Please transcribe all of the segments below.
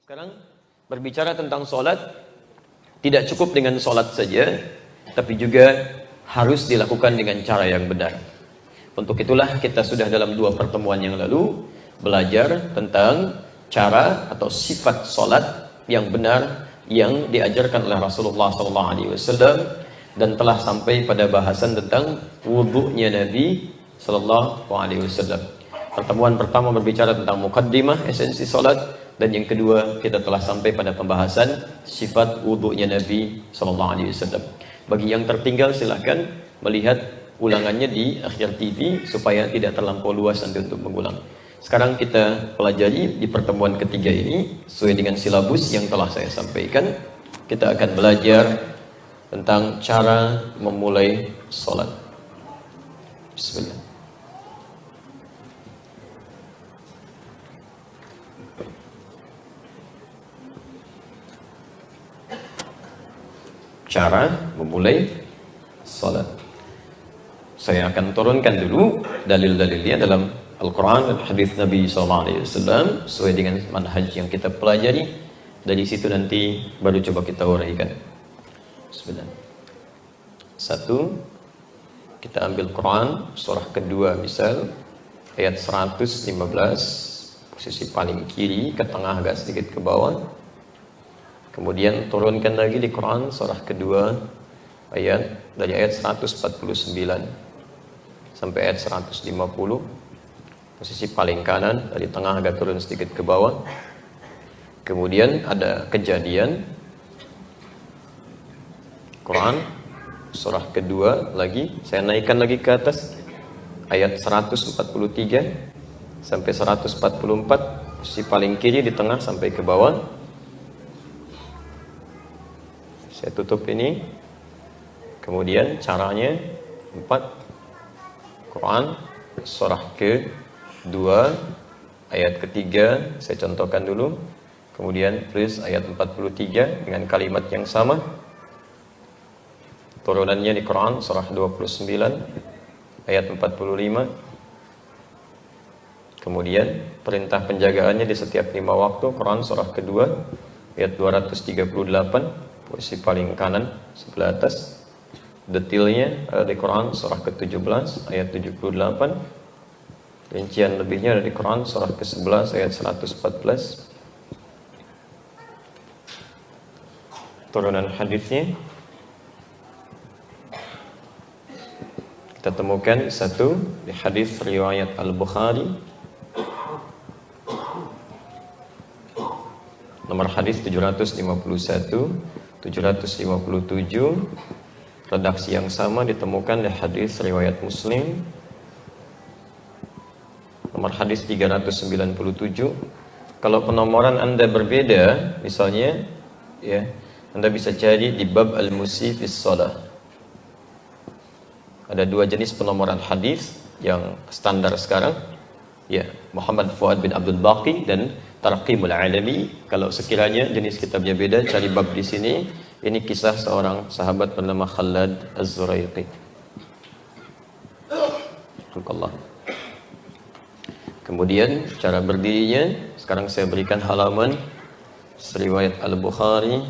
Sekarang berbicara tentang sholat, tidak cukup dengan sholat saja, tapi juga harus dilakukan dengan cara yang benar. Untuk itulah kita sudah dalam 2 pertemuan yang lalu belajar tentang cara atau sifat sholat yang benar yang diajarkan oleh Rasulullah SAW, dan telah sampai pada bahasan tentang wudu'nya Nabi SAW. Pertemuan pertama berbicara tentang mukaddimah, esensi sholat. Dan yang kedua, kita telah sampai pada pembahasan sifat wudu'nya Nabi SAW. Bagi yang tertinggal, silahkan melihat ulangannya di akhir TV supaya tidak terlampau luas nanti untuk mengulang. Sekarang kita pelajari di pertemuan ketiga ini sesuai dengan silabus yang telah saya sampaikan. Kita akan belajar tentang cara memulai sholat. Bismillah. Cara memulai salat. Saya akan turunkan dulu dalil-dalilnya dalam Al-Quran dan hadis Nabi SAW sesuai dengan manhaj yang kita pelajari. Dari situ nanti baru coba kita uraikan. Bismillah. 1. Kita ambil Quran surah kedua, misal ayat 115, posisi paling kiri ke tengah agak sedikit ke bawah. Kemudian turunkan lagi di Quran surah kedua dari ayat 149 sampai ayat 150, posisi paling kanan dari tengah agak turun sedikit ke bawah. Kemudian ada kejadian, Quran surah kedua lagi, saya naikkan lagi ke atas ayat 143 sampai 144, posisi paling kiri di tengah sampai ke bawah. Saya tutup ini. Kemudian caranya 4. Quran surah ke-2 ayat ketiga saya contohkan dulu. Kemudian tulis ayat 43 dengan kalimat yang sama. Turunannya di Quran surah 29 ayat 45. Kemudian perintah penjagaannya di setiap 5 waktu. Quran surah kedua ayat 238, posisi paling kanan sebelah atas. Detailnya ada di Quran surah ke-17 ayat 78. Rincian lebihnya ada di Quran surah ke-11 ayat 114. Turunan hadisnya kita temukan satu di hadis riwayat Al-Bukhari, nomor hadis 751, 757. Redaksi yang sama ditemukan di hadis riwayat Muslim, nomor hadis 397. Kalau penomoran Anda berbeda, misalnya ya, Anda bisa cari di bab al-musi fis shalah. Ada 2 jenis penomoran hadis yang standar sekarang, ya, Muhammad Fuad bin Abdul Baqi dan Tarqimul Alami. Kalau sekiranya jenis kitabnya beda, cari bab di sini. Ini kisah seorang sahabat bernama Khalad Az-Zuraiqi. Allah. Kemudian cara berdirinya, sekarang saya berikan halaman riwayat Al-Bukhari.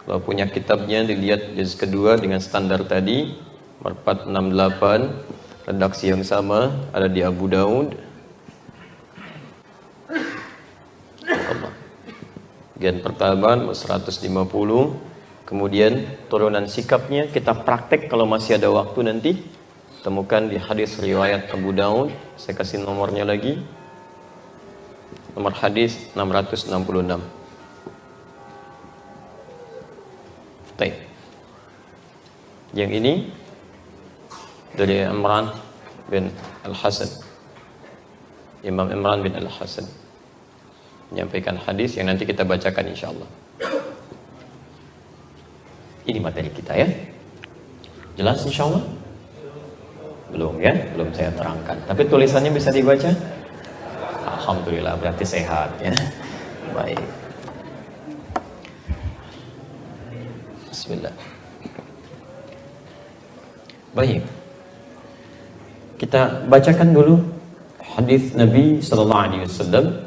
Kalau punya kitabnya dilihat juz kedua dengan standar tadi, nomor 468. Redaksi yang sama ada di Abu Daud. Bagian pertama 150. Kemudian turunan sikapnya kita praktek kalau masih ada waktu nanti. Temukan di hadis riwayat Abu Daud. Saya kasih nomornya lagi. Nomor hadis 666. Baik. Yang ini dari Imran bin Al-Hasan. Imam Imran bin Al-Hasan menyampaikan hadis yang nanti kita bacakan insyaallah. Ini materi kita ya. Jelas insyaallah? Belum ya? Belum saya terangkan. Tapi tulisannya bisa dibaca? Alhamdulillah, berarti sehat ya. Baik. Bismillah. Baik. Kita bacakan dulu hadis Nabi sallallahu alaihi wasallam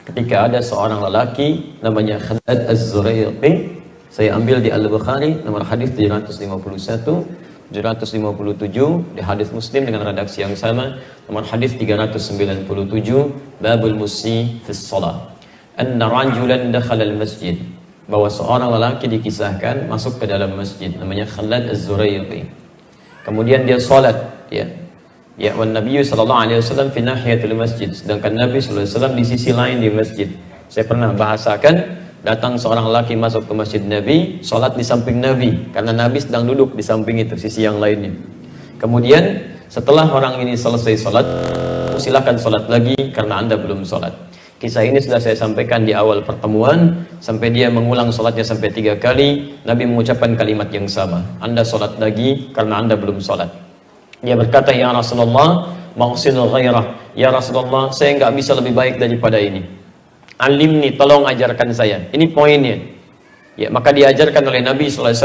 ketika ada seorang lelaki namanya Khalad Az-Zuraiqi. Saya ambil di Al-Bukhari nomor hadis 751, 757, di hadis Muslim dengan redaksi yang sama nomor hadis 397, babul musi fis shalah. Anna rajulan dakhala al-masjid, bahwa seorang lelaki dikisahkan masuk ke dalam masjid namanya Khalad Az-Zuraiqi. Kemudian dia salat, ya wan Nabi sallallahu alaihi wasallam fi nahiyatil masjid, sedangkan Nabi sallallahu alaihi wasallam di sisi lain di masjid. Saya pernah bahasakan, datang seorang laki masuk ke masjid Nabi, sholat di samping Nabi, karena Nabi sedang duduk di samping itu, sisi yang lainnya. Kemudian setelah orang ini selesai sholat, silakan sholat lagi karena Anda belum sholat. Kisah ini sudah saya sampaikan di awal pertemuan, sampai dia mengulang sholatnya sampai 3 kali. Nabi mengucapkan kalimat yang sama, Anda sholat lagi karena Anda belum sholat. Dia berkata, ya Rasulullah, mausinul ghairah, ya Rasulullah, saya nggak bisa lebih baik daripada ini. Alimni, tolong ajarkan saya. Ini poinnya. Ya, maka diajarkan oleh Nabi SAW.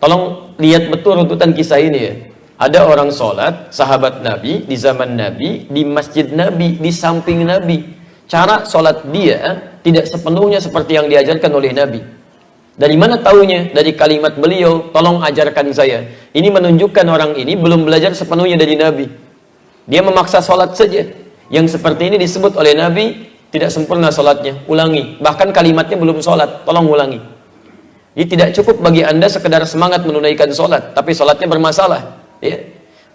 Tolong lihat betul runtutan kisah ini ya. Ada orang sholat, sahabat Nabi, di zaman Nabi, di masjid Nabi, di samping Nabi. Cara sholat dia tidak sepenuhnya seperti yang diajarkan oleh Nabi. Dari mana taunya? Dari kalimat beliau, tolong ajarkan saya. Ini menunjukkan orang ini belum belajar sepenuhnya dari Nabi. Dia memaksa sholat saja. Yang seperti ini disebut oleh Nabi, tidak sempurna sholatnya, ulangi. Bahkan kalimatnya belum sholat, tolong ulangi. Jadi tidak cukup bagi Anda sekedar semangat menunaikan sholat, tapi sholatnya bermasalah. Ya.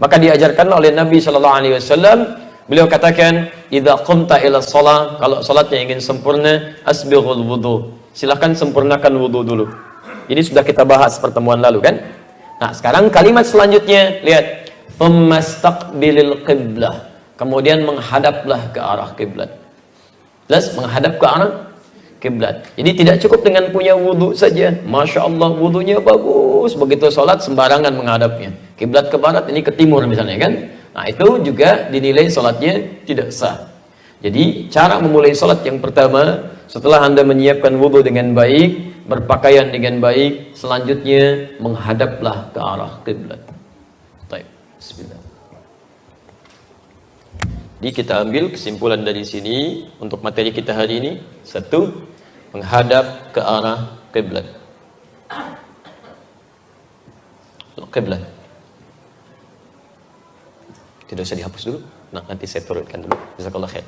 Maka diajarkan oleh Nabi SAW, beliau katakan, idza qumta ila shalah, kalau sholatnya ingin sempurna, asbighul wudu. Silahkan sempurnakan wudu dulu. Ini sudah kita bahas pertemuan lalu kan? Nah sekarang kalimat selanjutnya, lihat. Tsumastaqbilil qiblah. Kemudian menghadaplah ke arah kiblat. Jelas, menghadap ke arah kiblat. Jadi tidak cukup dengan punya wudhu saja. Masya Allah, wudhunya bagus. Begitu sholat sembarangan menghadapnya. Kiblat ke barat, ini ke timur misalnya kan. Nah itu juga dinilai sholatnya tidak sah. Jadi cara memulai sholat yang pertama, setelah Anda menyiapkan wudhu dengan baik, berpakaian dengan baik, selanjutnya menghadaplah ke arah kiblat. Baik, bismillah. Jadi kita ambil kesimpulan dari sini untuk materi kita hari ini. 1, menghadap ke arah kiblat. Kiblat. Tidak usah dihapus dulu. Nah, nanti saya turunkan dulu. Jazakallah khair.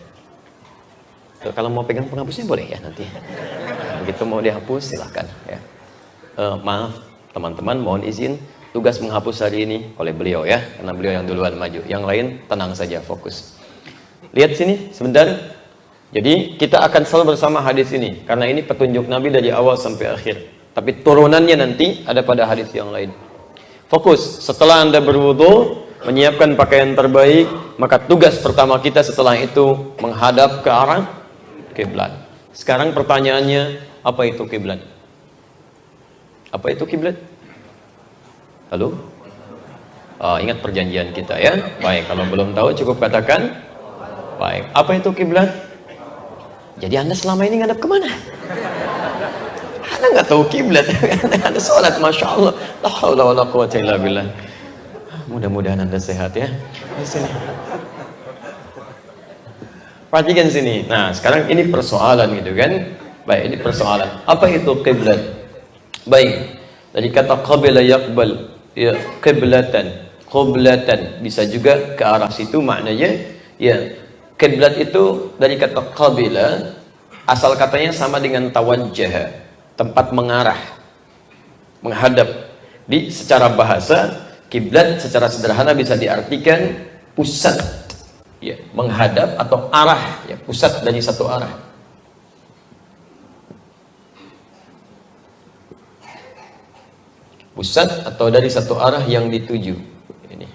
Kalau mau pegang penghapusnya boleh ya nanti. Begitu mau dihapus silahkan ya. Maaf teman-teman, mohon izin tugas menghapus hari ini oleh beliau ya, karena beliau yang duluan maju. Yang lain tenang saja, fokus. Lihat sini sebentar. Jadi kita akan selalu bersama hadis ini karena ini petunjuk Nabi dari awal sampai akhir. Tapi turunannya nanti ada pada hadis yang lain. Fokus. Setelah Anda berwudu, menyiapkan pakaian terbaik, maka tugas pertama kita setelah itu menghadap ke arah kiblat. Sekarang pertanyaannya, apa itu kiblat? Apa itu kiblat? Halo? Ingat perjanjian kita ya. Baik, kalau belum tahu cukup katakan. Baik, apa itu kiblat? Jadi Anda selama ini ngadap kemana? Anda nggak tahu kiblat. Anda sholat, masya Allah. La haula wala quwwata illa billah. Mudah-mudahan Anda sehat ya. Di sini. Perhatikan sini. Nah, sekarang ini persoalan gitu kan? Baik, ini persoalan. Apa itu kiblat? Baik, dari kata qabila yaqbal, ya qiblatan, qiblatan bisa juga ke arah situ maknanya ya. Kiblat itu dari kata qabila, asal katanya sama dengan tawajjah, tempat mengarah, menghadap. Di secara bahasa, kiblat secara sederhana bisa diartikan pusat, ya, menghadap atau arah, ya, pusat dari satu arah. Pusat atau dari satu arah yang dituju. Ini.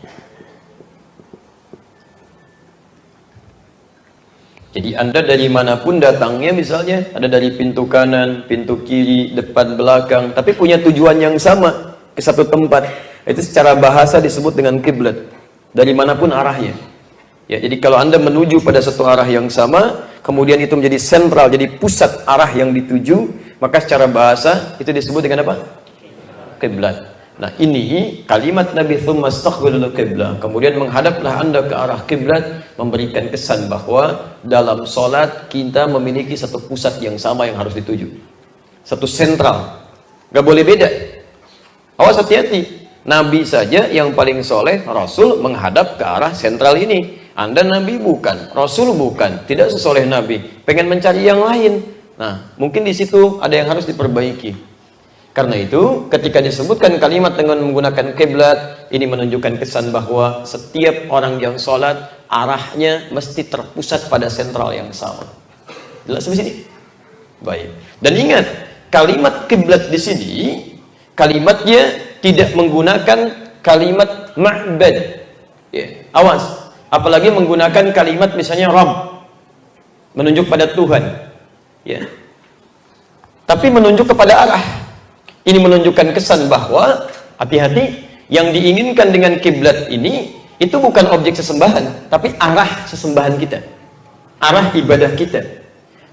Jadi Anda dari manapun datangnya, misalnya ada dari pintu kanan, pintu kiri, depan, belakang, tapi punya tujuan yang sama ke satu tempat. Itu secara bahasa disebut dengan kiblat. Dari manapun arahnya. Ya, jadi kalau Anda menuju pada satu arah yang sama, kemudian itu menjadi sentral, jadi pusat arah yang dituju, maka secara bahasa itu disebut dengan apa? Kiblat. Nah, ini kalimat Nabi tsumma istaqbilul qiblah, kemudian menghadaplah Anda ke arah kiblat, memberikan kesan bahwa dalam sholat kita memiliki satu pusat yang sama yang harus dituju, satu sentral, gak boleh beda. Awas, hati-hati. Nabi saja yang paling soleh, Rasul, menghadap ke arah sentral ini. Anda Nabi bukan, Rasul bukan, tidak sesoleh Nabi, pengen mencari yang lain. Nah, mungkin di situ ada yang harus diperbaiki. Karena itu, ketika disebutkan kalimat dengan menggunakan kiblat, ini menunjukkan kesan bahwa setiap orang yang sholat, arahnya mesti terpusat pada sentral yang sama. Jelas di sini? Baik. Dan ingat, kalimat kiblat di sini, kalimatnya tidak menggunakan kalimat ma'bad. Ya, awas. Apalagi menggunakan kalimat misalnya Rabb, menunjuk pada Tuhan. Ya. Tapi menunjuk kepada arah. Ini menunjukkan kesan bahwa hati-hati, yang diinginkan dengan kiblat ini itu bukan objek sesembahan, tapi arah sesembahan kita, arah ibadah kita.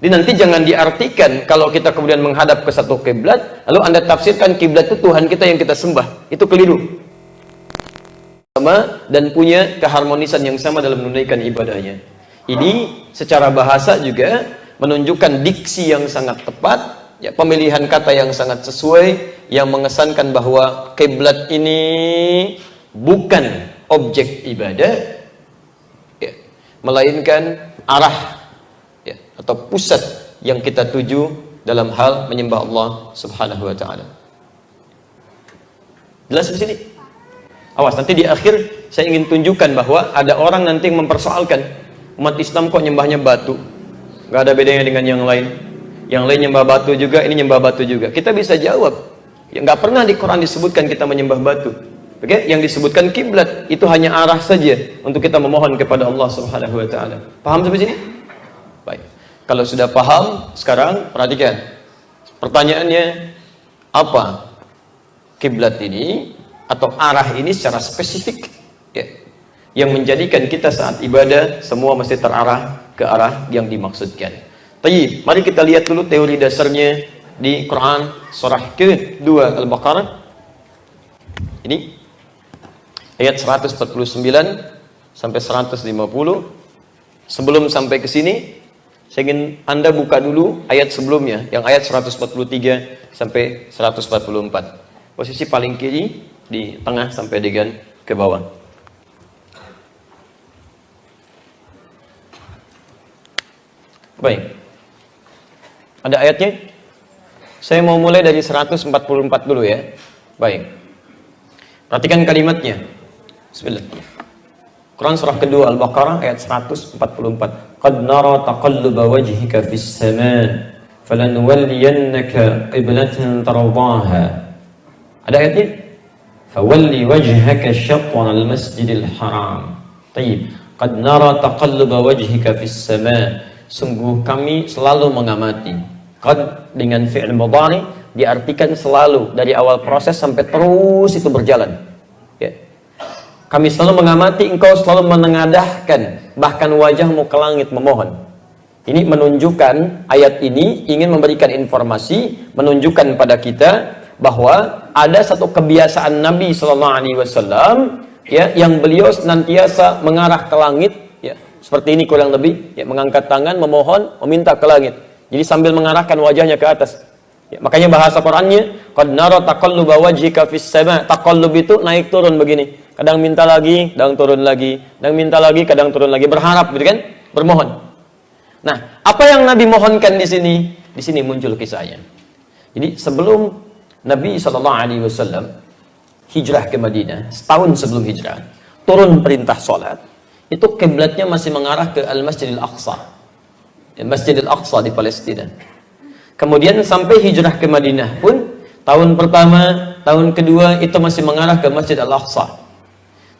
Jadi nanti jangan diartikan kalau kita kemudian menghadap ke satu kiblat, lalu Anda tafsirkan kiblat itu Tuhan kita yang kita sembah. Itu keliru. Sama dan punya keharmonisan yang sama dalam menunaikan ibadahnya. Ini secara bahasa juga menunjukkan diksi yang sangat tepat. Ya, pemilihan kata yang sangat sesuai, yang mengesankan bahwa kiblat ini bukan objek ibadah, ya, melainkan arah, ya, atau pusat yang kita tuju dalam hal menyembah Allah Subhanahu wa Ta'ala. Jelas di sini? Awas, nanti di akhir saya ingin tunjukkan bahwa ada orang nanti yang mempersoalkan, umat Islam kok nyembahnya batu, nggak ada bedanya dengan yang lain. Yang lain nyembah batu juga, ini nyembah batu juga. Kita bisa jawab, ya, nggak pernah di Quran disebutkan kita menyembah batu. Oke, yang disebutkan kiblat itu hanya arah saja untuk kita memohon kepada Allah Subhanahu wa Ta'ala. Paham sampai sini? Baik. Kalau sudah paham, sekarang perhatikan. Pertanyaannya, apa kiblat ini atau arah ini secara spesifik, ya, yang menjadikan kita saat ibadah semua mesti terarah ke arah yang dimaksudkan. Tayyib, mari kita lihat dulu teori dasarnya di Quran surah ke-2 Al-Baqarah. Ini ayat 149 sampai 150. Sebelum sampai ke sini, saya ingin Anda buka dulu ayat sebelumnya, yang ayat 143 sampai 144. Posisi paling kiri di tengah sampai dengan ke bawah. Baik. Ada ayatnya? Saya mau mulai dari 144 dulu ya. Baik. Perhatikan kalimatnya. Bismillah. Quran surah kedua Al-Baqarah ayat 144. Qad nara taqalluba wajhika fis sama' falanuwalliyannaka qiblatan tardaha. Ada ayatnya? Fawalli wajhaka syatran al-masjidil haram. Tayyib. Qad nara taqalluba wajhika fis sama'. Sungguh kami selalu mengamati. Qad dengan fi'il mudhari diartikan selalu, dari awal proses sampai terus itu berjalan. Ya. Kami selalu mengamati engkau selalu menengadahkan bahkan wajahmu ke langit memohon. Ini menunjukkan, ayat ini ingin memberikan informasi, menunjukkan pada kita bahwa ada satu kebiasaan Nabi SAW, ya, yang beliau senantiasa mengarah ke langit. Seperti ini kurang lebih, ya, mengangkat tangan, memohon, meminta ke langit. Jadi sambil mengarahkan wajahnya ke atas. Ya, makanya bahasa Qur'annya, qad nara taqalluba wajhika fis sama'. Taqallub itu naik turun begini. Kadang minta lagi, kadang turun lagi. Kadang minta lagi, kadang turun lagi. Berharap, gitu kan? Bermohon. Nah, apa yang Nabi mohonkan di sini? Di sini muncul kisahnya. Jadi sebelum Nabi SAW hijrah ke Madinah, setahun sebelum hijrah, turun perintah sholat. Itu kiblatnya masih mengarah ke Al-Masjidil Aqsa, Masjidil Aqsa di Palestina. Kemudian sampai hijrah ke Madinah pun, tahun pertama, tahun kedua itu masih mengarah ke Masjid Al-Aqsa.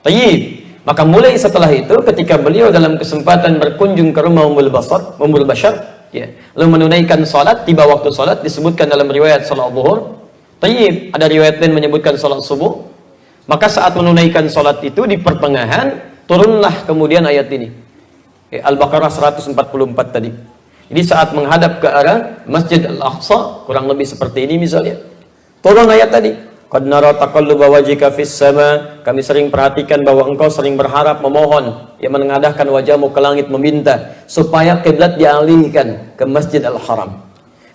Tayyib. Maka mulai setelah itu, ketika beliau dalam kesempatan berkunjung ke rumah Ummul Bashar, ya, lalu menunaikan salat, tiba waktu salat, disebutkan dalam riwayat salat zuhur. Tayyib. Ada riwayat lain menyebutkan salat subuh. Maka saat menunaikan salat itu di pertengahan, turunlah kemudian ayat ini, Al-Baqarah 144 tadi. Jadi saat menghadap ke arah Masjid Al-Aqsa, kurang lebih seperti ini misalnya, turun ayat tadi. Qad nara taqalluba wajhika fis sama. Kami sering perhatikan bahwa engkau sering berharap, memohon, yang menengadahkan wajahmu ke langit meminta supaya kiblat dialihkan ke Masjidil Haram.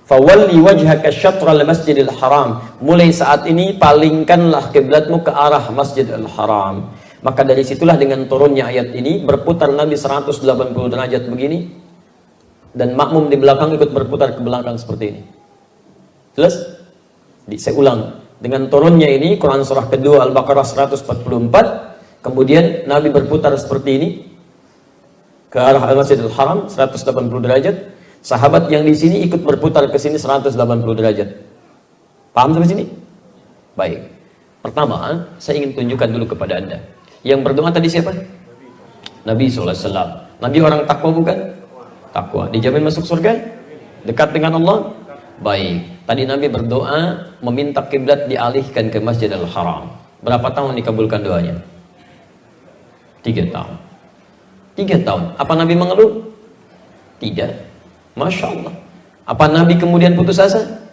Fawalli wajhaka syatral Masjidil Haram. Mulai saat ini palingkanlah kiblatmu ke arah Masjidil Haram. Maka dari situlah dengan turunnya ayat ini berputar Nabi 180 derajat begini dan makmum di belakang ikut berputar ke belakang seperti ini. Jelas? Saya ulang. Dengan turunnya ini, Quran surah kedua Al-Baqarah 144, kemudian Nabi berputar seperti ini ke arah Al-Masjidil Haram 180 derajat. Sahabat yang di sini ikut berputar ke sini 180 derajat. Paham sampai sini? Baik. Pertama, saya ingin tunjukkan dulu kepada Anda. Yang berdoa tadi siapa? Nabi SAW. Nabi orang takwa bukan? Takwa. Dijamin masuk surga? Dekat dengan Allah? Baik. Tadi Nabi berdoa meminta kiblat dialihkan ke Masjidil Haram. Berapa tahun dikabulkan doanya? 3 tahun. 3 tahun. Apa Nabi mengeluh? Tidak. Masya Allah. Apa Nabi kemudian putus asa?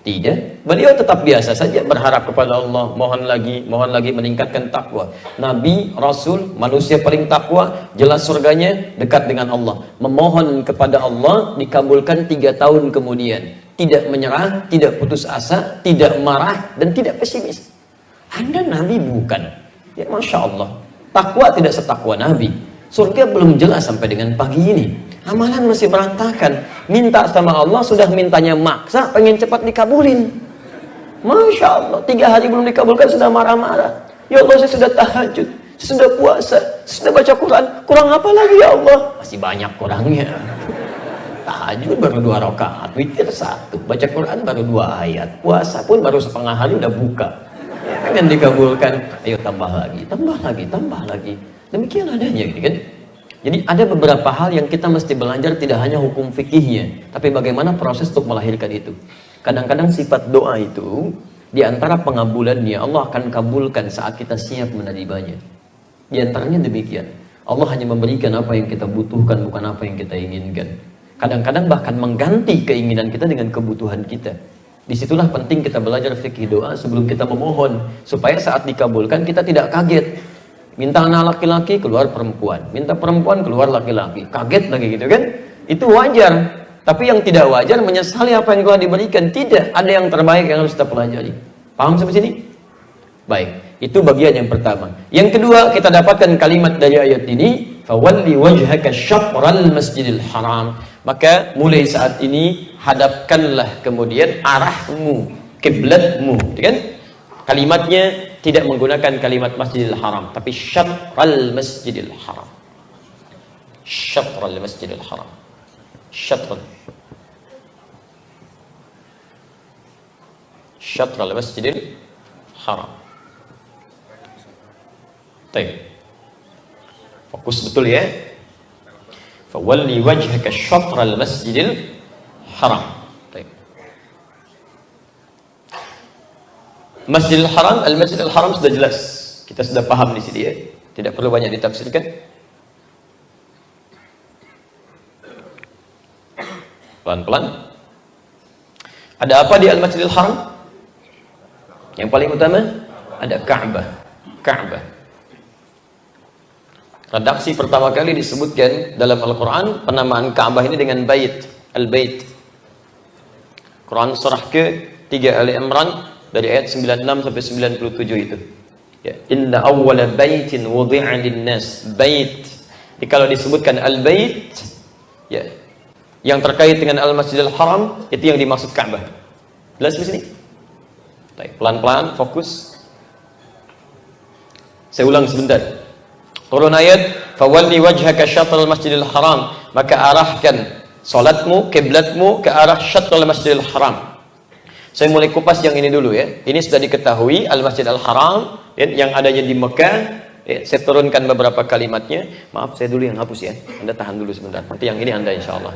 Tidak. Beliau tetap biasa saja berharap kepada Allah, mohon lagi meningkatkan takwa. Nabi, Rasul, manusia paling takwa, jelas surganya dekat dengan Allah. Memohon kepada Allah dikabulkan 3 tahun kemudian. Tidak menyerah, tidak putus asa, tidak marah, dan tidak pesimis. Anda Nabi bukan. Ya Masya Allah. Takwa tidak setakwa Nabi. Surga belum jelas sampai dengan pagi ini. Amalan masih berantakan. Minta sama Allah, sudah mintanya maksa, pengen cepat dikabulin. Masya Allah. 3 hari belum dikabulkan, sudah marah-marah. Ya Allah, saya sudah tahajud, saya sudah puasa, saya sudah baca Quran. Kurang apa lagi ya Allah? Masih banyak kurangnya. Tahajud baru 2 rakaat, witir 1, baca Quran baru 2 ayat, puasa pun baru setengah hari udah buka. Pengen dikabulkan, ayo tambah lagi, tambah lagi, tambah lagi. Demikian adanya, gitu kan? Jadi ada beberapa hal yang kita mesti belajar, tidak hanya hukum fikihnya, tapi bagaimana proses untuk melahirkan itu. Kadang-kadang sifat doa itu, di antara pengabulannya, Allah akan kabulkan saat kita siap menerimanya. Di antaranya demikian. Allah hanya memberikan apa yang kita butuhkan, bukan apa yang kita inginkan. Kadang-kadang bahkan mengganti keinginan kita dengan kebutuhan kita. Disitulah penting kita belajar fikih doa sebelum kita memohon, supaya saat dikabulkan kita tidak kaget. Minta anak laki-laki, keluar perempuan. Minta perempuan, keluar laki-laki. Kaget lagi gitu kan? Itu wajar. Tapi yang tidak wajar menyesali apa yang telah diberikan. Tidak, ada yang terbaik yang harus kita pelajari. Paham sampai sini? Baik, itu bagian yang pertama. Yang kedua, kita dapatkan kalimat dari ayat ini, fawalli wajhaka syatral Masjidil Haram. Maka mulai saat ini hadapkanlah kemudian arahmu, kiblatmu, kan? Kalimatnya tidak menggunakan kalimat Masjidil Haram, tapi syatral Masjidil Haram. Syatral Masjidil Haram. Syatral. Syatral Masjidil Haram. Baik. Fokus betul ya. Fawalli wajhaka syatral Masjidil Haram. Baik. Masjidil Haram, Al-Masjidil Haram sudah jelas. Kita sudah paham di sini ya. Tidak perlu banyak ditafsirkan. Pelan-pelan. Ada apa di Al-Masjidil Haram? Yang paling utama ada Ka'bah. Ka'bah. Redaksi pertama kali disebutkan dalam Al-Quran penamaan Ka'bah ini dengan Bait, Al-Bait. Quran surah ke-3 Ali Imran dari ayat 96 sampai 97 itu. Ya, inna awwala baitin wudi'a lin-nas, bait. Jadi kalau disebutkan Al-Bait, ya, yang terkait dengan Al-Masjidil Haram itu yang dimaksud Ka'bah. Jelas di sini? Baik, pelan-pelan fokus. Saya ulang sebentar. Turun ayat, fawalli wajhaka syatral Masjidil Haram, maka arahkan salatmu, kiblatmu ke arah syatral Masjidil Haram. Saya mulai kupas yang ini dulu ya. Ini sudah diketahui Al-Masjidil Haram yang adanya di Mekah. Ya, saya turunkan beberapa kalimatnya. Maaf, saya dulu yang hapus ya. Anda tahan dulu sebentar. Nanti yang ini Anda insya Allah.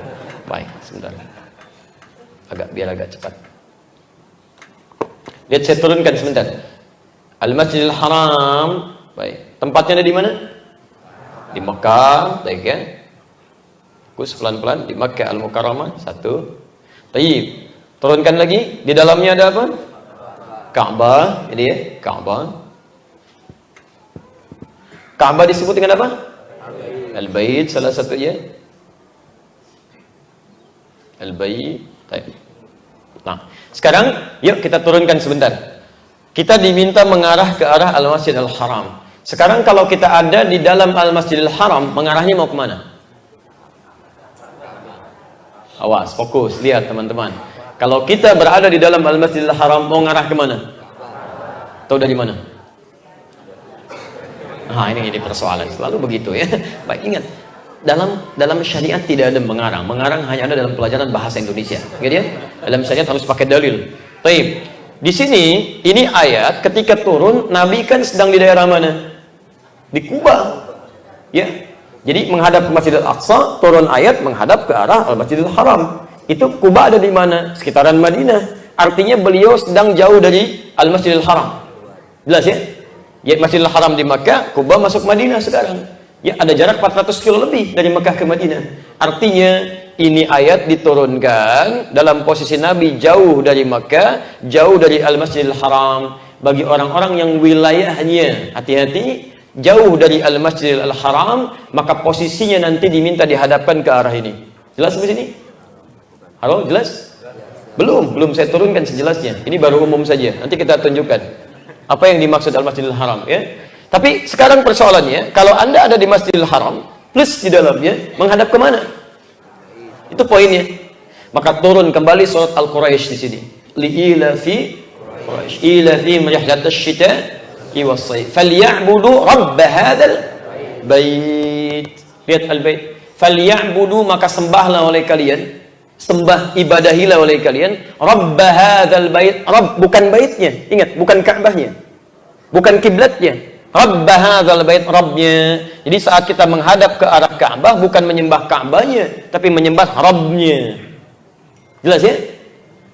Baik, sebentar. Biar agak cepat. Lihat, saya turunkan sebentar. Al-Masjidil Haram. Baik. Tempatnya ada di mana? Di Mekah, baik ya. Fokus pelan-pelan di Mekah Al-Mukarramah, 1. Baik. Turunkan lagi, di dalamnya ada apa? Ka'bah, ini ya, Ka'bah. Ka'bah disebut dengan apa? Al-Bait salah satunya. Al-Bait. Nah, sekarang yuk kita turunkan sebentar. Kita diminta mengarah ke arah Al-Masjidil Haram. Sekarang kalau kita ada di dalam Al-Masjidil Haram, mengarahnya mau kemana? Awas, fokus, lihat teman-teman. Kalau kita berada di dalam Al-Masjidil Haram, mau ngarah kemana? Tahu dari mana? Nah, ini persoalan, selalu begitu ya. Baik, ingat, dalam syariat tidak ada mengarang. Mengarang hanya ada dalam pelajaran bahasa Indonesia. Gitu ya? Dalam syariat harus pakai dalil. Baik. Di sini, ini ayat ketika turun, Nabi kan sedang di daerah mana? Di Kuba. Ya. Jadi menghadap ke Masjidil Aqsa, turun ayat menghadap ke arah Al-Masjidil Haram. Itu Kuba ada di mana? Sekitaran Madinah. Artinya beliau sedang jauh dari Al-Masjidil Haram. Jelas ya? Ya, Masjidil Haram di Makkah, Kuba masuk Madinah sekarang. Ya, ada jarak 400 kilo lebih dari Makkah ke Madinah. Artinya ini ayat diturunkan dalam posisi Nabi jauh dari Makkah, jauh dari Al-Masjidil Haram. Bagi orang-orang yang wilayahnya, hati-hati, jauh dari Al-Masjidil Haram, maka posisinya nanti diminta dihadapkan ke arah ini. Jelas di sini? Halo, jelas? Belum saya turunkan sejelasnya. Ini baru umum saja. Nanti kita tunjukkan apa yang dimaksud Al-Masjidil Haram ya. Tapi sekarang persoalannya, kalau Anda ada di Masjidil Haram plus di dalamnya, menghadap kemana? Itu poinnya. Maka turun kembali surat Al-Quraisy di sini. Li'ilafi Quraisy, ilafi rihlatasy syita'i was-shayf, falyabudu rabb hadzal bait. Lihat al-bait. Falyabudu, maka sembahlah oleh kalian. Sembah, ibadahilah oleh kalian rabb hadzal bait. Rabb bukan baitnya, ingat, bukan Ka'bahnya, bukan kiblatnya. Rabb hadzal bait, Rabbnya. Jadi saat kita menghadap ke arah Ka'bah, bukan menyembah Ka'bahnya, tapi menyembah Rabbnya. Jelas ya?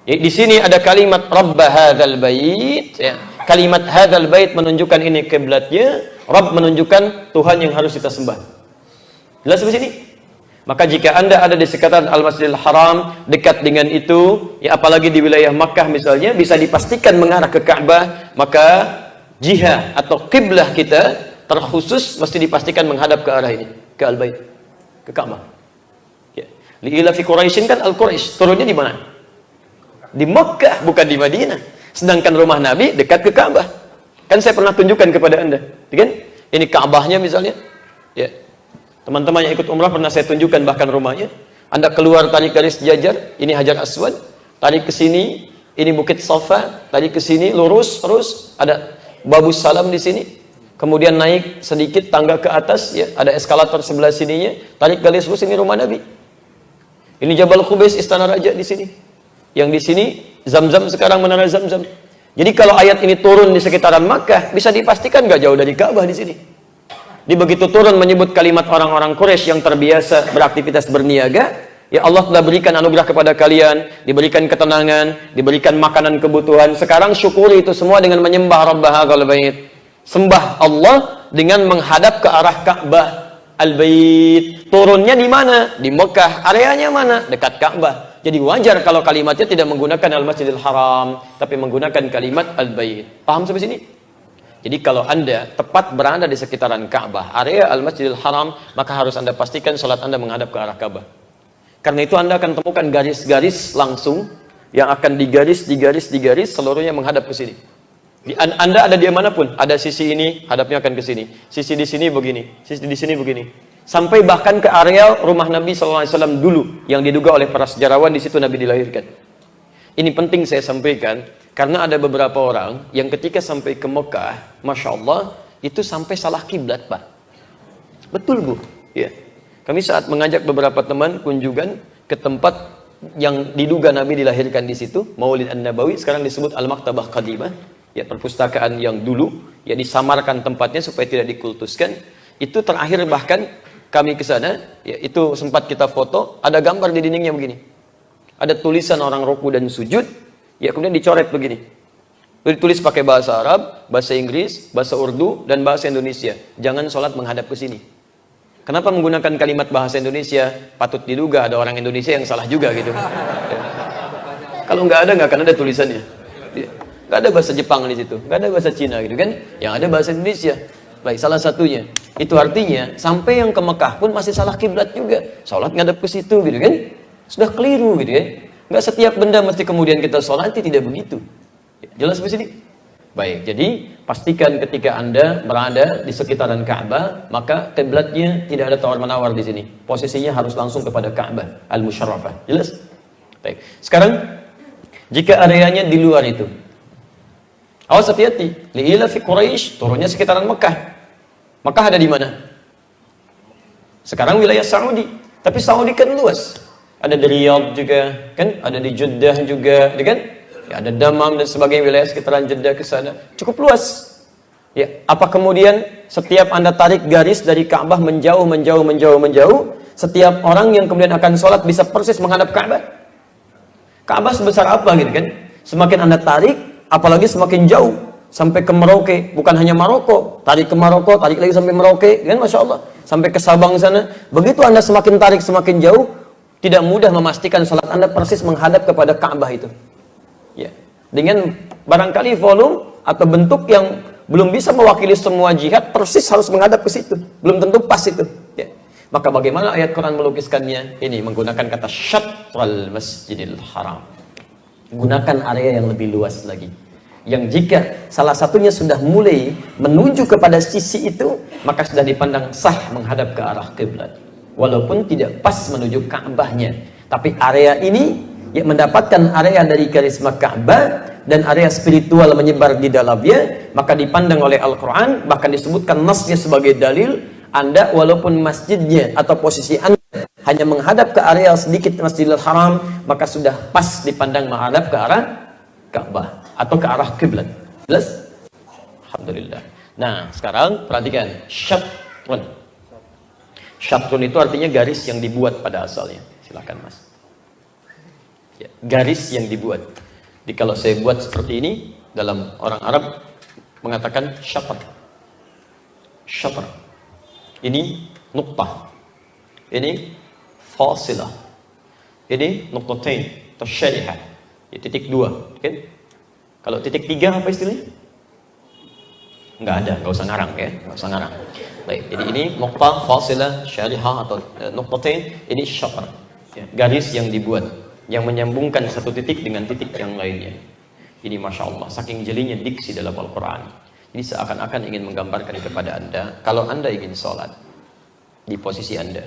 Di sini ada kalimat rabb hadzal bait ya. Kalimat hadzal bait menunjukkan ini kiblatnya, Rabb menunjukkan Tuhan yang harus kita sembah. Jelas di sini? Maka jika Anda ada di sekitaran Al-Masjidil Haram, dekat dengan itu, ya apalagi di wilayah Makkah misalnya, bisa dipastikan mengarah ke Ka'bah, maka jihad atau kiblah kita terkhusus mesti dipastikan menghadap ke arah ini, ke Al-Bait, ke Ka'bah. Ya. Li'ilafi Quraisyin kan Al-Quraisy, turunnya di mana? Di Makkah, bukan di Madinah. Sedangkan rumah Nabi dekat ke Ka'bah. Kan saya pernah tunjukkan kepada Anda, kan? Ini Ka'bahnya misalnya. Ya. Teman-teman yang ikut umrah pernah saya tunjukkan bahkan rumahnya. Anda keluar tarik garis jajar, ini Hajar Aswad, tarik ke sini, ini Bukit Safa, tarik ke sini lurus terus, ada Babus Salam di sini. Kemudian naik sedikit tangga ke atas, ya, ada eskalator sebelah sininya, tarik garis lurus, ini rumah Nabi. Ini Jabal Qubais, Istana Raja di sini. Yang di sini Zam-Zam, sekarang Menara Zam-Zam. Jadi kalau ayat ini turun di sekitaran Makkah, bisa dipastikan nggak jauh dari Ka'bah di sini. Di begitu turun menyebut kalimat orang-orang Quraisy yang terbiasa beraktivitas berniaga, ya Allah telah berikan anugerah kepada kalian, diberikan ketenangan, diberikan makanan kebutuhan. Sekarang syukuri itu semua dengan menyembah Rabb hadzal bait. Sembah Allah dengan menghadap ke arah Ka'bah Al-Bait. Turunnya di mana? Di Mekah. Areanya mana? Dekat Ka'bah. Jadi wajar kalau kalimatnya tidak menggunakan Al-Masjidil Haram, tapi menggunakan kalimat Al-Bait. Paham sampai sini? Jadi kalau Anda tepat berada di sekitaran Ka'bah, area Al-Masjidil Haram, maka harus Anda pastikan salat Anda menghadap ke arah Ka'bah. Karena itu Anda akan temukan garis-garis langsung yang akan digaris, seluruhnya menghadap ke sini. Anda ada di manapun, ada sisi ini, hadapnya akan ke sini. Sisi di sini begini, sisi di sini begini. Sampai bahkan ke area rumah Nabi SAW dulu, yang diduga oleh para sejarawan di situ Nabi dilahirkan. Ini penting saya sampaikan, karena ada beberapa orang yang ketika sampai ke Mekah, Masya Allah, itu sampai salah kiblat, Pak. Betul, Bu. Ya. Kami saat mengajak beberapa teman kunjungan ke tempat yang diduga Nabi dilahirkan di situ, Maulid An-Nabawi, sekarang disebut Al-Maktabah Qadimah, ya, perpustakaan yang dulu, ya, disamarkan tempatnya supaya tidak dikultuskan. Itu terakhir bahkan kami ke sana, ya, itu sempat kita foto, ada gambar di dindingnya begini. Ada tulisan orang ruku dan sujud, ya, kemudian dicoret begini. Ditulis pakai bahasa Arab, bahasa Inggris, bahasa Urdu, dan bahasa Indonesia. Jangan sholat menghadap ke sini. Kenapa menggunakan kalimat bahasa Indonesia? Patut diduga ada orang Indonesia yang salah juga gitu. Ya. Kalau nggak ada, nggak akan ada tulisannya. Ya. Nggak ada bahasa Jepang di situ, nggak ada bahasa Cina gitu kan. Yang ada bahasa Indonesia. Baik, salah satunya. Itu artinya sampai yang ke Mekah pun masih salah kiblat juga. Sholat ngadep ke situ gitu kan. Sudah keliru gitu ya. Nggak setiap benda mesti kemudian kita sholati, tidak begitu. Jelas di sini? Baik, jadi pastikan ketika Anda berada di sekitaran Ka'bah, maka kiblatnya tidak ada tawar-menawar di sini. Posisinya harus langsung kepada Ka'bah Al-Musyarrafah. Jelas? Baik. Sekarang jika areanya di luar itu, awas hati-hati. Li'ila fi Quraisy, turunnya sekitaran Mekah. Mekah ada di mana? Sekarang wilayah Saudi. Tapi Saudi kan luas. Ada di Riyadh juga, kan? Ada di Jeddah juga, kan? Ya, ada Damam dan sebagainya, wilayah sekitaran Jeddah ke sana. Cukup luas. Ya, apa kemudian setiap Anda tarik garis dari Ka'bah menjauh, setiap orang yang kemudian akan sholat bisa persis menghadap Ka'bah? Ka'bah sebesar apa gitu kan? Semakin Anda tarik, apalagi semakin jauh sampai ke Merauke, bukan hanya Maroko, tarik ke Maroko, tarik lagi sampai Merauke, kan Masya Allah, sampai ke Sabang sana. Begitu Anda semakin tarik semakin jauh, tidak mudah memastikan salat Anda persis menghadap kepada Ka'bah itu. Ya, dengan barangkali volume atau bentuk yang belum bisa mewakili semua jihad, persis harus menghadap ke situ, belum tentu pas itu. Ya. Maka bagaimana ayat Quran melukiskannya? Ini menggunakan kata syatral masjidil haram. Gunakan area yang lebih luas lagi. Yang jika salah satunya sudah mulai menuju kepada sisi itu, maka sudah dipandang sah menghadap ke arah kiblat. Walaupun tidak pas menuju Ka'bahnya. Tapi area ini yang mendapatkan area dari karisma Ka'bah dan area spiritual menyebar di dalamnya, maka dipandang oleh Al-Quran, bahkan disebutkan nasnya sebagai dalil, Anda walaupun masjidnya atau posisi Anda hanya menghadap ke area sedikit Masjidil Haram, maka sudah pas dipandang menghadap ke arah Ka'bah atau ke arah kiblat. Jelas? Alhamdulillah. Nah, sekarang perhatikan syatrun. Syatrun itu artinya garis yang dibuat pada asalnya. Silakan Mas. Ya, garis yang dibuat. Jadi kalau saya buat seperti ini, dalam orang Arab mengatakan syatr. Syatr. Ini nuqtah. Ini fasilah. Ini nuqtatain atau syarihah. Ya, titik 2, kan? Kalau titik 3 apa istilahnya? Enggak ada, enggak usah ngarang ya, enggak usah ngarang. Baik, jadi ini nuqtah, fasilah, syarihah atau nuqtatain, ini syatr. Ya, garis yang dibuat yang menyambungkan satu titik dengan titik yang lainnya. Ini Masya Allah, saking jelinya diksi dalam Al-Quran. Ini seakan-akan ingin menggambarkan kepada Anda, kalau Anda ingin sholat di posisi Anda,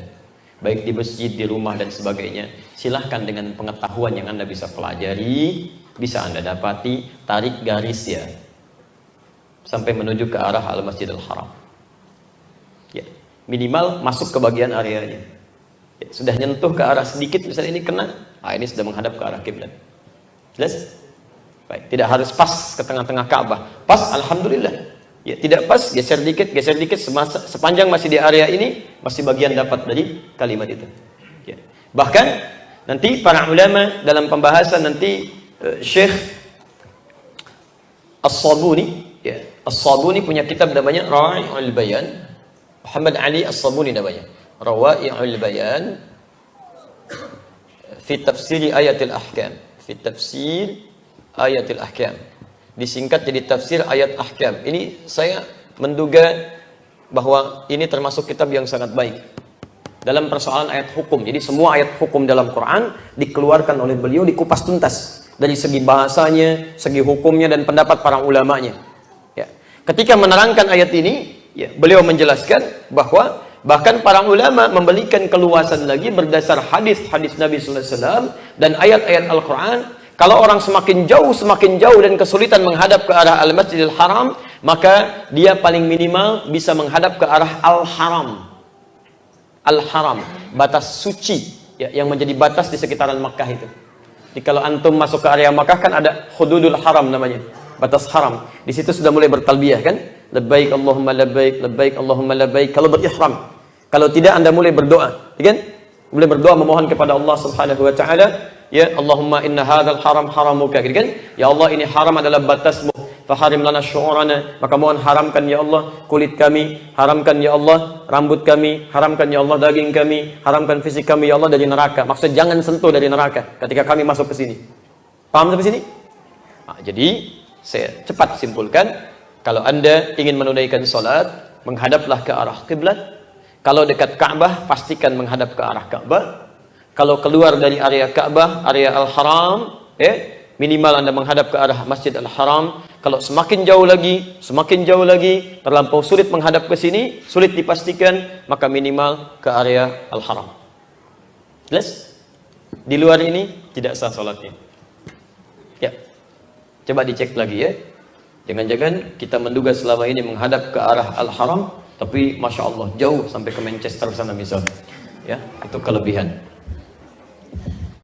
baik di masjid, di rumah dan sebagainya, silahkan dengan pengetahuan yang Anda bisa pelajari, bisa Anda dapati, tarik garis ya sampai menuju ke arah Al-Masjidil Haram. Ya, minimal masuk ke bagian areanya. Ya, sudah nyentuh ke arah sedikit, misalnya ini kena, ini sudah menghadap ke arah kiblat. Jelas? Baik, tidak harus pas ke tengah-tengah Ka'bah. Pas, alhamdulillah. Ya, tidak pas, geser dikit, sepanjang masih di area ini, masih bagian dapat dari kalimat itu. Ya. Bahkan nanti para ulama dalam pembahasan nanti Syekh As-Sabuni, ya, As-Sabuni punya kitab namanya Rawa'i'ul Bayan. Muhammad Ali As-Sabuni namanya. Rawa'i'ul Bayan fi tafsir ayatil ahkam. Fi tafsir ayatil ahkam. Disingkat jadi tafsir ayat ahkam. Ini saya menduga bahwa ini termasuk kitab yang sangat baik dalam persoalan ayat hukum. Jadi semua ayat hukum dalam Quran dikeluarkan oleh beliau, dikupas tuntas dari segi bahasanya, segi hukumnya dan pendapat para ulamanya. Ya. Ketika menerangkan ayat ini, ya, beliau menjelaskan bahwa bahkan para ulama memberikan keluasan lagi berdasar hadis-hadis Nabi sallallahu alaihi wasallam dan ayat-ayat Al-Quran. Kalau orang semakin jauh dan kesulitan menghadap ke arah Al-Masjidil Haram, maka dia paling minimal bisa menghadap ke arah Al-Haram. Al-Haram, batas suci, ya, yang menjadi batas di sekitaran Makkah itu. Jadi kalau antum masuk ke area Makkah kan ada hududul haram namanya, batas haram. Di situ sudah mulai bertalbiyah kan? Labbaik Allahumma labbaik, labbaik Allahumma labbaik. Kalau berihram. Kalau tidak, Anda mulai berdoa, ya kan? Mulai berdoa memohon kepada Allah Subhanahu wa taala, ya Allahumma inna hadzal haram haramuka, gitu kan? Ya Allah, ini haram adalah batasmu. Faharim lana syu'urana, maka mohon haramkan ya Allah kulit kami, haramkan ya Allah rambut kami, haramkan ya Allah daging kami, haramkan fisik kami ya Allah dari neraka. Maksud jangan sentuh dari neraka ketika kami masuk ke sini. Paham sampai sini? Nah, jadi Saya cepat simpulkan, kalau Anda ingin menunaikan salat, menghadaplah ke arah kiblat. Kalau dekat Ka'bah, pastikan menghadap ke arah Ka'bah. Kalau keluar dari area Ka'bah, area Al-Haram, minimal Anda menghadap ke arah Masjid Al-Haram. Kalau semakin jauh lagi, terlampau sulit menghadap ke sini, sulit dipastikan, maka minimal ke area Al-Haram. Jelas? Di luar ini tidak sah salatnya. Ya. Coba dicek lagi ya. Jangan-jangan kita menduga selama ini menghadap ke arah Al-Haram, tapi Masya Allah jauh sampai ke Manchester sana misalnya. Ya, itu kelebihan.